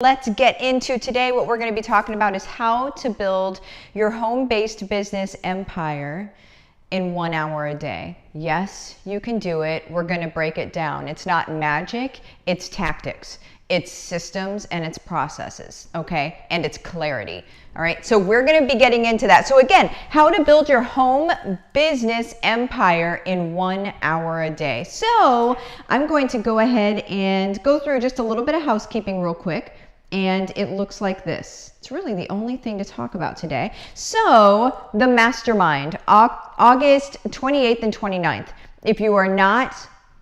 Let's get into today. What we're going to be talking about is how to build your home-based business empire in 1 hour a day. Yes, you can do it. We're going to break it down. It's not magic, it's tactics, it's systems, and it's processes, okay? And it's clarity. All right, so we're going to be getting into that. So again, how to build your home business empire in 1 hour a day. So I'm going to go ahead and go through just a little bit of housekeeping real quick. And it looks like this. It's really the only thing to talk about today. So the mastermind, August 28th and 29th. If you are not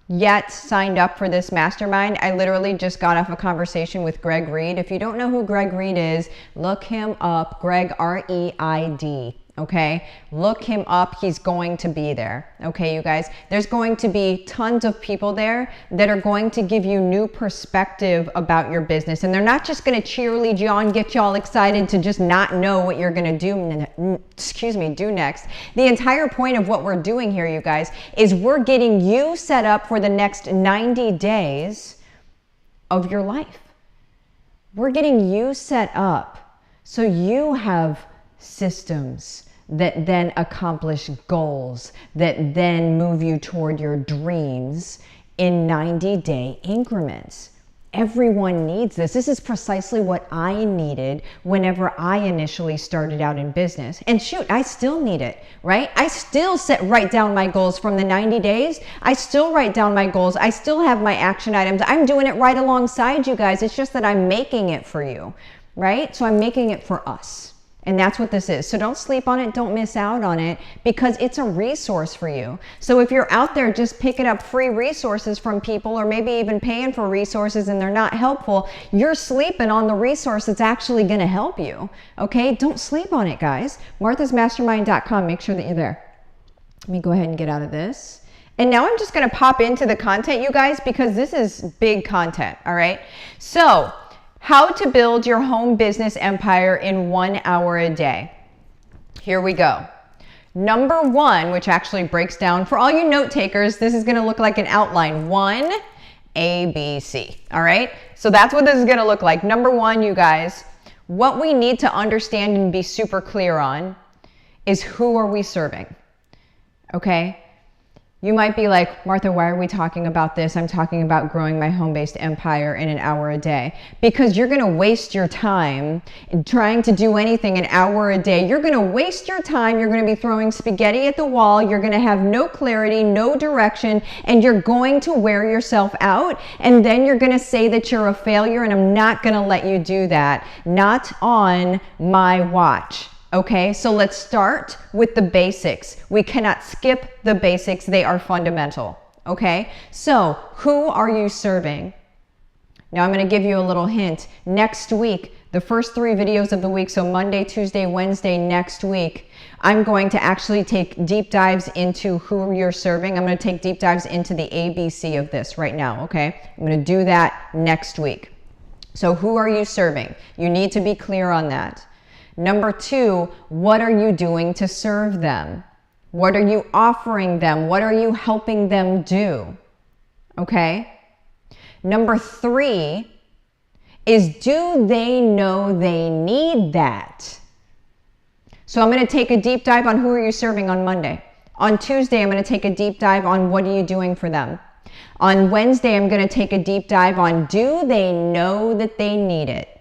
yet signed up for this mastermind, I literally just got off a conversation with Greg Reid. If you don't know who Greg Reid is, look him up. Greg, R-E-I-D. Okay, look him up. He's going to be there. Okay, you guys, there's going to be tons of people there that are going to give you new perspective about your business. And they're not just going to cheerlead you on, get you all excited to just not know what you're going to do next. The entire point of what we're doing here, you guys, is we're getting you set up for the next 90 days of your life. We're getting you set up so you have systems that then accomplish goals, that then move you toward your dreams in 90-day increments. Everyone needs this. This is precisely what I needed whenever I initially started out in business. And shoot, I still need it, right? I still write down my goals from the 90 days. I still write down my goals. I still have my action items. I'm doing it right alongside you guys. It's just that I'm making it for you, right? So I'm making it for us. And that's what this is. So don't sleep on it. Don't miss out on it because it's a resource for you. So if you're out there just picking up free resources from people or maybe even paying for resources and they're not helpful, you're sleeping on the resource that's actually going to help you. Okay? Don't sleep on it, guys. marthasmastermind.com. Make sure that you're there. Let me go ahead and get out of this. And now I'm just going to pop into the content, you guys, because this is big content. All right? So how to build your home business empire in 1 hour a day. Here we go. Number one, which actually breaks down for all you note takers, this is going to look like an outline. 1, A, B, C. All right. So that's what this is going to look like. Number one, you guys, what we need to understand and be super clear on is who are we serving? Okay. You might be like, Martha, why are we talking about this? I'm talking about growing my home-based empire in 1 hour a day. Because you're going to waste your time trying to do anything 1 hour a day. You're going to waste your time. You're going to be throwing spaghetti at the wall. You're going to have no clarity, no direction, and you're going to wear yourself out. And then you're going to say that you're a failure, and I'm not going to let you do that. Not on my watch. Okay, so let's start with the basics. We cannot skip the basics. They are fundamental. Okay, so who are you serving? Now I'm going to give you a little hint. Next week, the first 3 videos of the week, so Monday, Tuesday, Wednesday, next week, I'm going to actually take deep dives into who you're serving. I'm going to take deep dives into the ABC of this right now. Okay, I'm going to do that next week. So who are you serving? You need to be clear on that. Number 2, what are you doing to serve them? What are you offering them? What are you helping them do? Okay? Number 3 is, do they know they need that? So I'm going to take a deep dive on who are you serving on Monday. On Tuesday, I'm going to take a deep dive on what are you doing for them. On Wednesday, I'm going to take a deep dive on, do they know that they need it?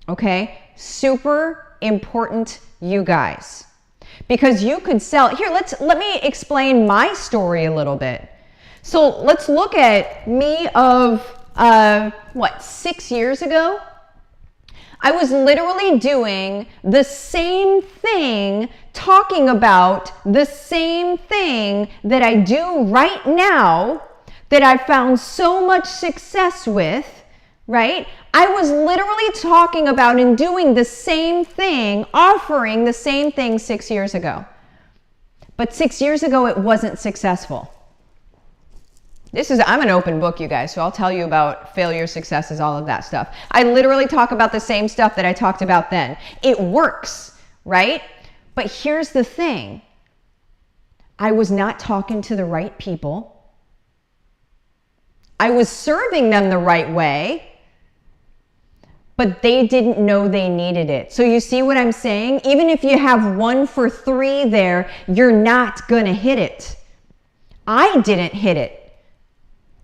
Okay? Super important, you guys, because you could sell here. Let me explain my story a little bit. So let's look at me of 6 years ago. I was literally doing the same thing, talking about the same thing that I do right now, that I found so much success with, right? I was literally talking about and doing the same thing, offering the same thing 6 years ago. But 6 years ago, it wasn't successful. I'm an open book, you guys, so I'll tell you about failure, successes, all of that stuff. I literally talk about the same stuff that I talked about then. It works, right? But here's the thing. I was not talking to the right people. I was serving them the right way, but they didn't know they needed it. So you see what I'm saying? Even if you have 1 for 3 there, you're not gonna hit it. I didn't hit it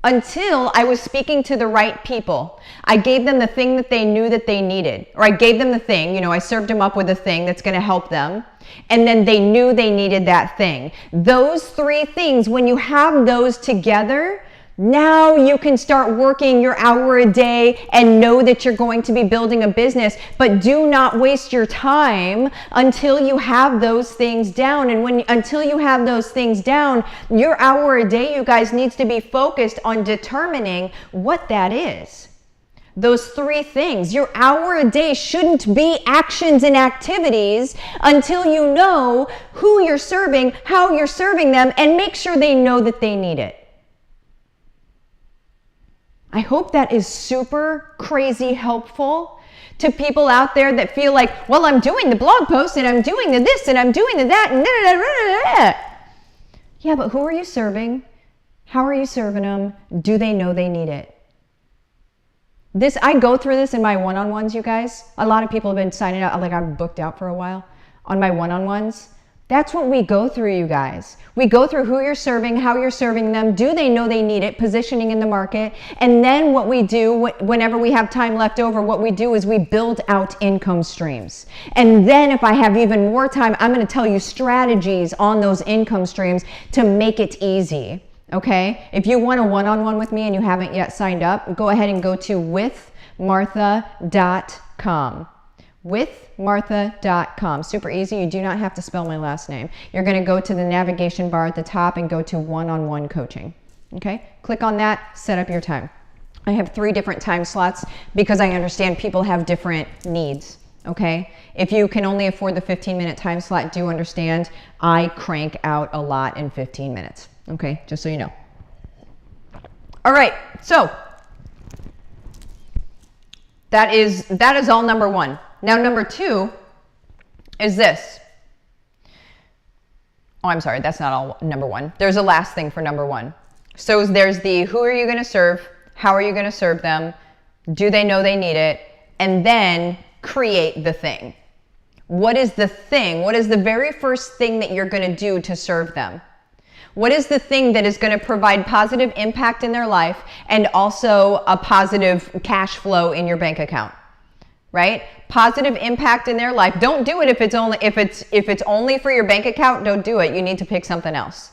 until I was speaking to the right people. I gave them the thing that they knew that they needed, or I gave them the thing, you know, I served them up with a thing that's going to help them, and then they knew they needed that thing. Those 3 things, when you have those together, now you can start working your hour a day and know that you're going to be building a business, but do not waste your time until you have those things down. And until you have those things down, your hour a day, you guys, needs to be focused on determining what that is. Those 3 things. Your hour a day shouldn't be actions and activities until you know who you're serving, how you're serving them, and make sure they know that they need it. I hope that is super crazy helpful to people out there that feel like, well, I'm doing the blog post and I'm doing the this and I'm doing the that and da, da, da, da, da. Yeah, but who are you serving? How are you serving them? Do they know they need it? I go through this in my one-on-ones, you guys. A lot of people have been signing up, like I'm booked out for a while on my one-on-ones. That's what we go through, you guys. We go through who you're serving, how you're serving them, do they know they need it, positioning in the market. And then what we do, whenever we have time left over, what we do is we build out income streams. And then if I have even more time, I'm going to tell you strategies on those income streams to make it easy. Okay? If you want a one-on-one with me and you haven't yet signed up, go ahead and go to withmartha.com. withmartha.com. Super easy. You do not have to spell my last name. You're going to go to the navigation bar at the top and go to one-on-one coaching. Okay? Click on that, set up your time. I have 3 different time slots because I understand people have different needs. Okay? If you can only afford the 15-minute time slot, do understand I crank out a lot in 15 minutes. Okay? Just so you know. All right. So that is all number 1. Now, number 2 is this. Oh, I'm sorry. That's not all number 1. There's a last thing for number 1. So there's the who are you going to serve? How are you going to serve them? Do they know they need it? And then create the thing. What is the thing? What is the very first thing that you're going to do to serve them? What is the thing that is going to provide positive impact in their life and also a positive cash flow in your bank account? Right? Positive impact in their life. Don't do it if it's only for your bank account. Don't do it. You need to pick something else.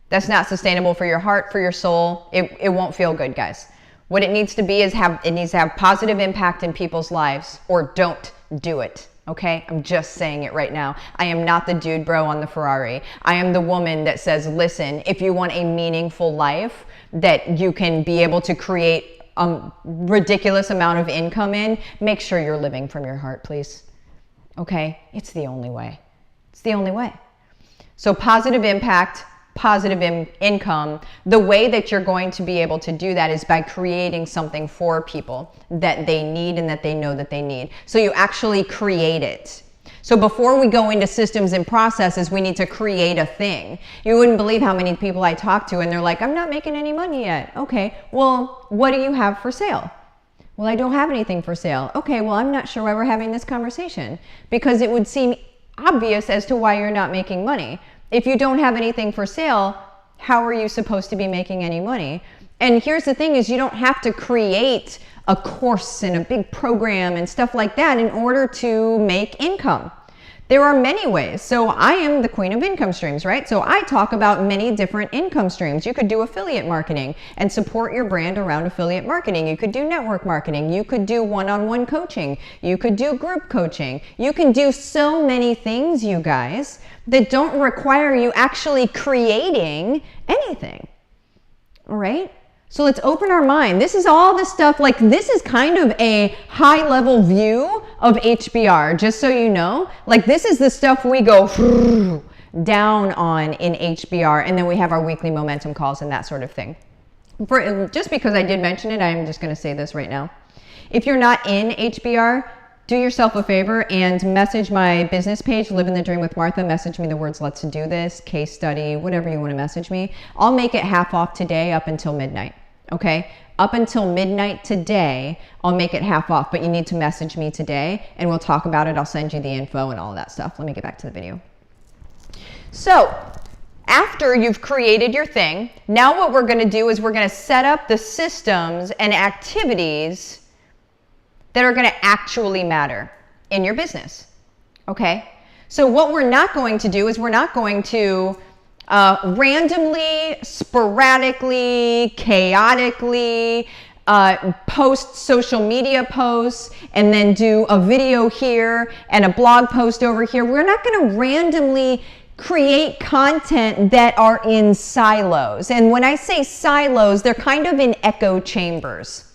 That's not sustainable for your heart, for your soul. It won't feel good, guys. What it needs to be is it needs to have positive impact in people's lives, or don't do it. Okay? I'm just saying it right now. I am not the dude bro on the Ferrari. I am the woman that says, listen, if you want a meaningful life that you can be able to create a ridiculous amount of income in, make sure you're living from your heart, please. Okay? It's the only way. It's the only way. So positive impact, positive income. The way that you're going to be able to do that is by creating something for people that they need and that they know that they need. So you actually create it. So before we go into systems and processes, we need to create a thing. You wouldn't believe how many people I talk to and they're like, I'm not making any money yet. Okay, well, what do you have for sale? Well, I don't have anything for sale. Okay, well, I'm not sure why we're having this conversation, because it would seem obvious as to why you're not making money. If you don't have anything for sale, how are you supposed to be making any money? And here's the thing is, you don't have to create a course and a big program and stuff like that in order to make income. There are many ways. So I am the queen of income streams, right? So I talk about many different income streams. You could do affiliate marketing and support your brand around affiliate marketing. You could do network marketing. You could do one-on-one coaching. You could do group coaching. You can do so many things, you guys, that don't require you actually creating anything. All right? So let's open our mind. This is all the stuff, like this is kind of a high level view of HBR, just so you know. Like this is the stuff we go down on in HBR, and then we have our weekly momentum calls and that sort of thing. Just because I did mention it, I'm just gonna say this right now. If you're not in HBR, do yourself a favor and message my business page, Livin the Dream with Martha. Message me the words, let's do this, case study, whatever you want to message me. I'll make it half off today up until midnight. Okay? up until midnight today, I'll make it half off, but you need to message me today and we'll talk about it. I'll send you the info and all of that stuff. Let me get back to the video. So after you've created your thing, now what we're going to do is we're going to set up the systems and activities that are going to actually matter in your business. Okay? So what we're not going to do is we're not going to randomly, sporadically, chaotically post social media posts and then do a video here and a blog post over here. We're not going to randomly create content that are in silos. And when I say silos, they're kind of in echo chambers.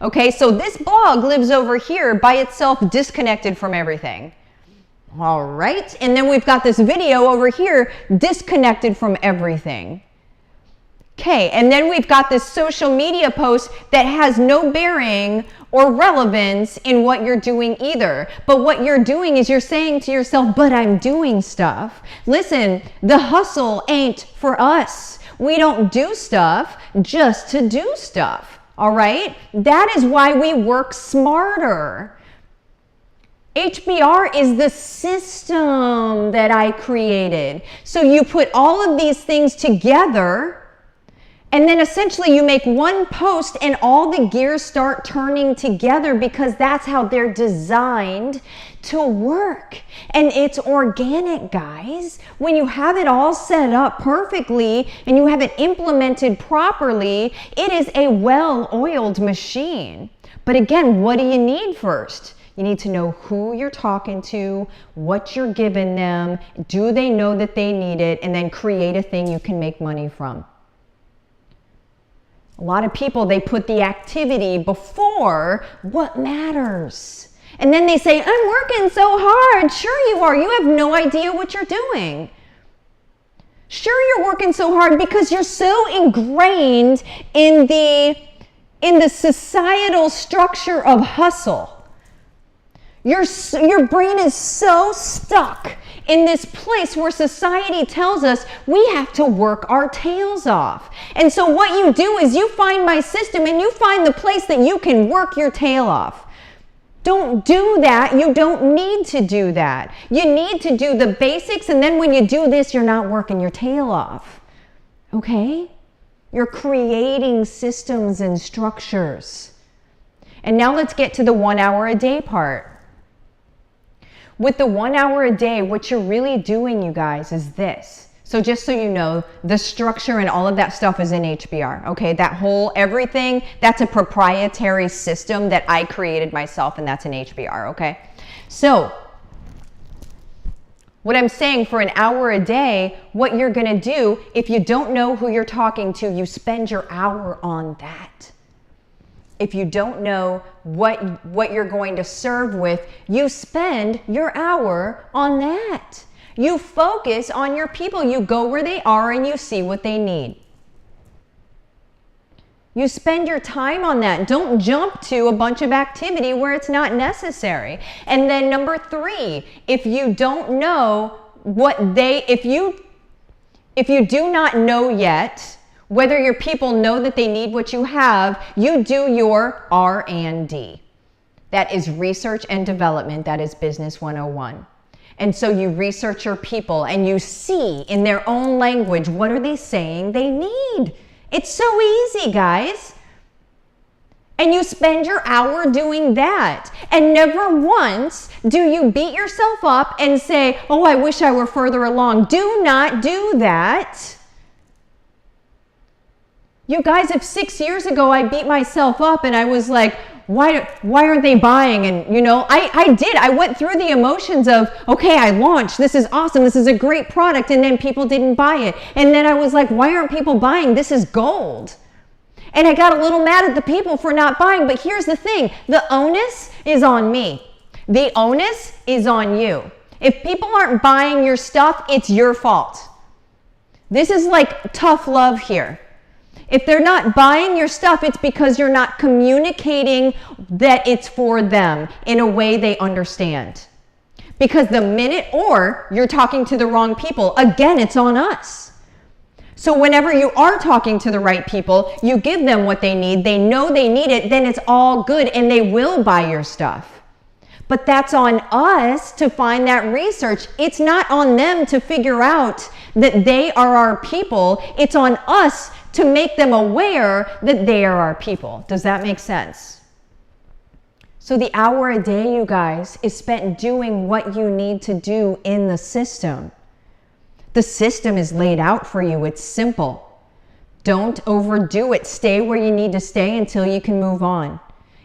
Okay, so this blog lives over here by itself, disconnected from everything. All right, and then we've got this video over here disconnected from everything. Okay, and then we've got this social media post that has no bearing or relevance in what you're doing either. But what you're doing is you're saying to yourself, but I'm doing stuff. Listen, the hustle ain't for us. We don't do stuff just to do stuff, all right? That is why we work smarter. HBR is the system that I created. So you put all of these things together, and then essentially you make one post and all the gears start turning together because that's how they're designed to work. And it's organic, guys. When you have it all set up perfectly and you have it implemented properly, it is a well-oiled machine. But again, what do you need first? You need to know who you're talking to, what you're giving them, do they know that they need it, and then create a thing you can make money from. A lot of people, they put the activity before what matters. And then they say, I'm working so hard. Sure you are. You have no idea what you're doing. Sure you're working so hard because you're so ingrained in the societal structure of hustle. Your brain is so stuck in this place where society tells us we have to work our tails off. And so what you do is you find my system and you find the place that you can work your tail off. Don't do that. You don't need to do that. You need to do the basics, and then when you do this, you're not working your tail off. Okay? You're creating systems and structures. And now let's get to the 1 hour a day part. With the 1 hour a day, what you're really doing, you guys, is this. So just so you know, the structure and all of that stuff is in HBR, okay? That whole everything, that's a proprietary system that I created myself, and that's in HBR, okay? So what I'm saying, for an hour a day, what you're gonna do, if you don't know who you're talking to, you spend your hour on that. If you don't know what you're going to serve with, you spend your hour on that. You focus on your people. You go where they are and you see what they need. You spend your time on that. Don't jump to a bunch of activity where it's not necessary. And then number 3, if you don't know if you do not know yet whether your people know that they need what you have, you do your R&D. That is research and development. That is Business 101. And so you research your people and you see in their own language, what are they saying they need? It's so easy, guys. And you spend your hour doing that. And never once do you beat yourself up and say, oh, I wish I were further along. Do not do that. You guys, if 6 years ago I beat myself up and I was like, why aren't they buying? And you know, I went through the emotions of, okay, I launched, this is awesome, this is a great product, and then people didn't buy it. And then I was like, why aren't people buying? This is gold. And I got a little mad at the people for not buying, but here's the thing, the onus is on me. The onus is on you. If people aren't buying your stuff, it's your fault. This is like tough love here. If they're not buying your stuff, it's because you're not communicating that it's for them in a way they understand. Because the minute, or you're talking to the wrong people, again, it's on us. So whenever you are talking to the right people, you give them what they need, they know they need it, then it's all good and they will buy your stuff. But that's on us to find that research. It's not on them to figure out that they are our people. It's on us to make them aware that they are our people. Does that make sense? So the hour a day, you guys, is spent doing what you need to do in the system. The system is laid out for you. It's simple. Don't overdo it. Stay where you need to stay until you can move on.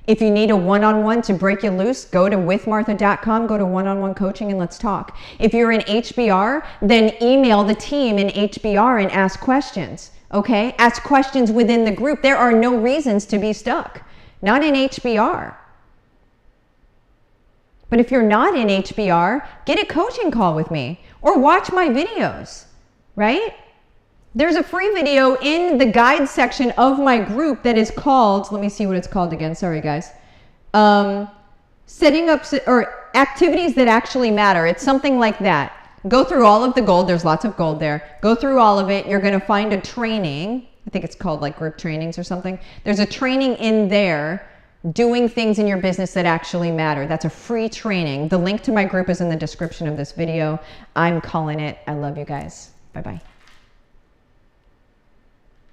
If you need a one-on-one to break you loose, go to withmartha.com, go to one-on-one coaching and let's talk. If you're in HBR, then email the team in HBR and ask questions, okay? Ask questions within the group. There are no reasons to be stuck, not in HBR. But if you're not in HBR, get a coaching call with me or watch my videos, right? There's a free video in the guide section of my group that is called, let me see what it's called again, sorry guys. Setting up, or activities that actually matter. It's something like that. Go through all of the gold, there's lots of gold there. Go through all of it, you're gonna find a training, I think it's called like group trainings or something. There's a training in there, doing things in your business that actually matter. That's a free training. The link to my group is in the description of this video. I'm calling it. I love you guys. Bye-bye.